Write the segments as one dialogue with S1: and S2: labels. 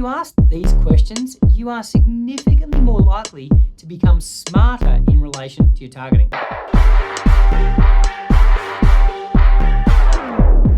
S1: you ask these questions, you are significantly more likely to become smarter in relation to your targeting.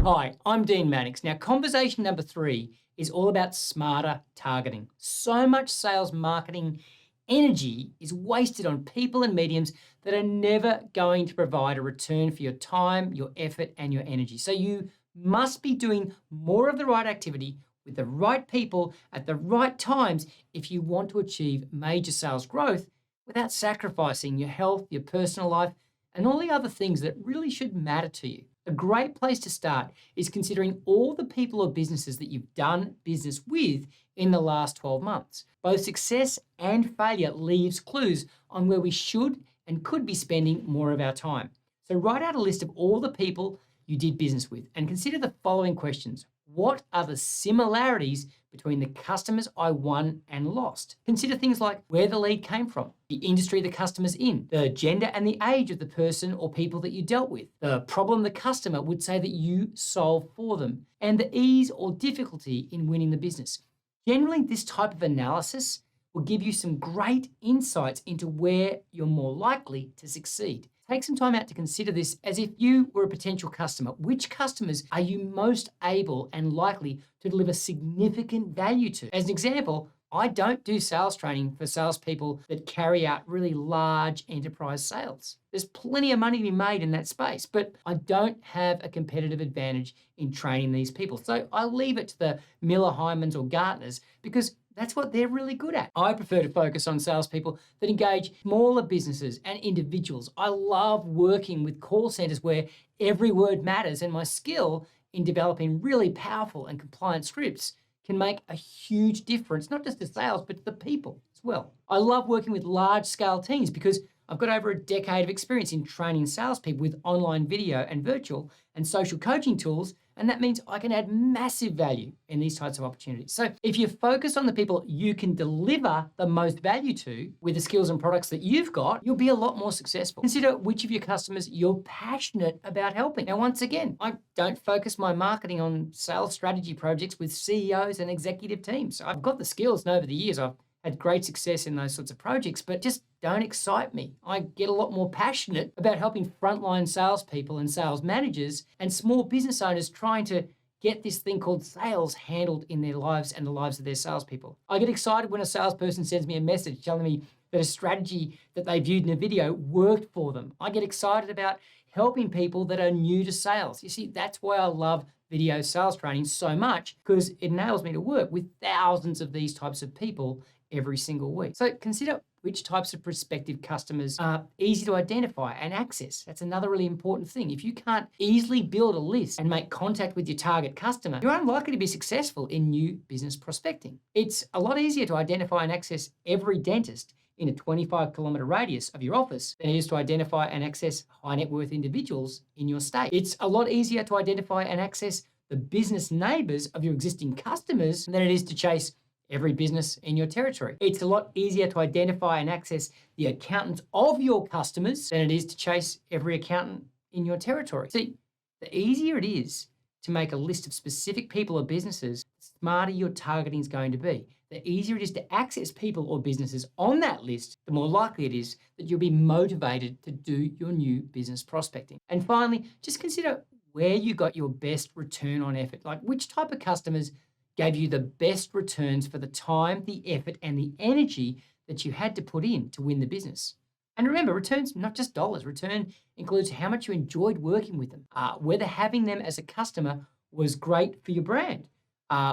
S1: Hi, I'm Dean Mannix. Now, conversation number 3 is all about smarter targeting. So much sales marketing energy is wasted on people and mediums that are never going to provide a return for your time, your effort, and your energy. So you must be doing more of the right activity with the right people at the right times if you want to achieve major sales growth without sacrificing your health, your personal life, and all the other things that really should matter to you. A great place to start is considering all the people or businesses that you've done business with in the last 12 months. Both success and failure leaves clues on where we should and could be spending more of our time. So write out a list of all the people you did business with and consider the following questions. What are the similarities between the customers I won and lost? Consider things like where the lead came from, the industry the customer's in, the gender and the age of the person or people that you dealt with, the problem the customer would say that you solve for them, and the ease or difficulty in winning the business. Generally, this type of analysis will give you some great insights into where you're more likely to succeed. Take some time out to consider this as if you were a potential customer. Which customers are you most able and likely to deliver significant value to? As an example, I don't do sales training for salespeople that carry out really large enterprise sales. There's plenty of money to be made in that space, but I don't have a competitive advantage in training these people. So I leave it to the Miller Hymans or Gartners because that's what they're really good at. I prefer to focus on salespeople that engage smaller businesses and individuals. I love working with call centers where every word matters, and my skill in developing really powerful and compliant scripts can make a huge difference, not just to sales, but to the people as well. I love working with large-scale teams because I've got over a decade of experience in training salespeople with online video and virtual and social coaching tools, and that means I can add massive value in these types of opportunities. So if you focus on the people you can deliver the most value to with the skills and products that you've got, you'll be a lot more successful. Consider which of your customers you're passionate about helping. Now, once again, I don't focus my marketing on sales strategy projects with CEOs and executive teams. I've got the skills, and over the years, I've had great success in those sorts of projects, but just don't excite me. I get a lot more passionate about helping frontline salespeople and sales managers and small business owners trying to get this thing called sales handled in their lives and the lives of their salespeople. I get excited when a salesperson sends me a message telling me that a strategy that they viewed in a video worked for them. I get excited about helping people that are new to sales. You see, that's why I love video sales training so much, because it enables me to work with thousands of these types of people every single week. So consider which types of prospective customers are easy to identify and access. That's another really important thing. If you can't easily build a list and make contact with your target customer, you're unlikely to be successful in new business prospecting. It's a lot easier to identify and access every dentist in a 25-kilometer radius of your office than it is to identify and access high net worth individuals in your state. It's a lot easier to identify and access the business neighbors of your existing customers than it is to chase every business in your territory. It's a lot easier to identify and access the accountants of your customers than it is to chase every accountant in your territory. See, the easier it is to make a list of specific people or businesses, the smarter your targeting is going to be. The easier it is to access people or businesses on that list, the more likely it is that you'll be motivated to do your new business prospecting. And finally, just consider where you got your best return on effort, like which type of customers gave you the best returns for the time, the effort, and the energy that you had to put in to win the business. And remember, returns, not just dollars. Return includes how much you enjoyed working with them, whether having them as a customer was great for your brand,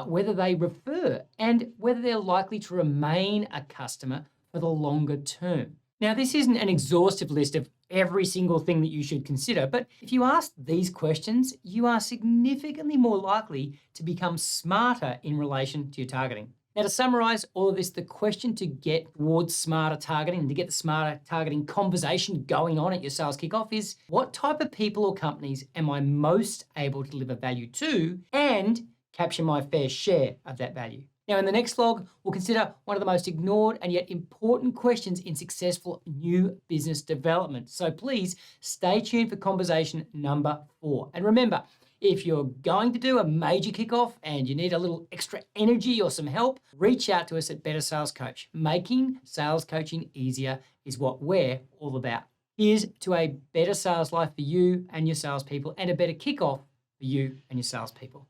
S1: whether they refer, and whether they're likely to remain a customer for the longer term. Now, this isn't an exhaustive list of every single thing that you should consider, but if you ask these questions, you are significantly more likely to become smarter in relation to your targeting. Now, to summarize all of this, the question to get towards smarter targeting and to get the smarter targeting conversation going on at your sales kickoff is, what type of people or companies am I most able to deliver value to and capture my fair share of that value? Now, in the next vlog, we'll consider one of the most ignored and yet important questions in successful new business development. So please stay tuned for conversation number 4. And remember, If you're going to do a major kickoff and you need a little extra energy or some help, reach out to us at Better Sales Coach. Making sales coaching easier is what we're all about. Here's to a better sales life for you and your salespeople and a better kickoff for you and your salespeople.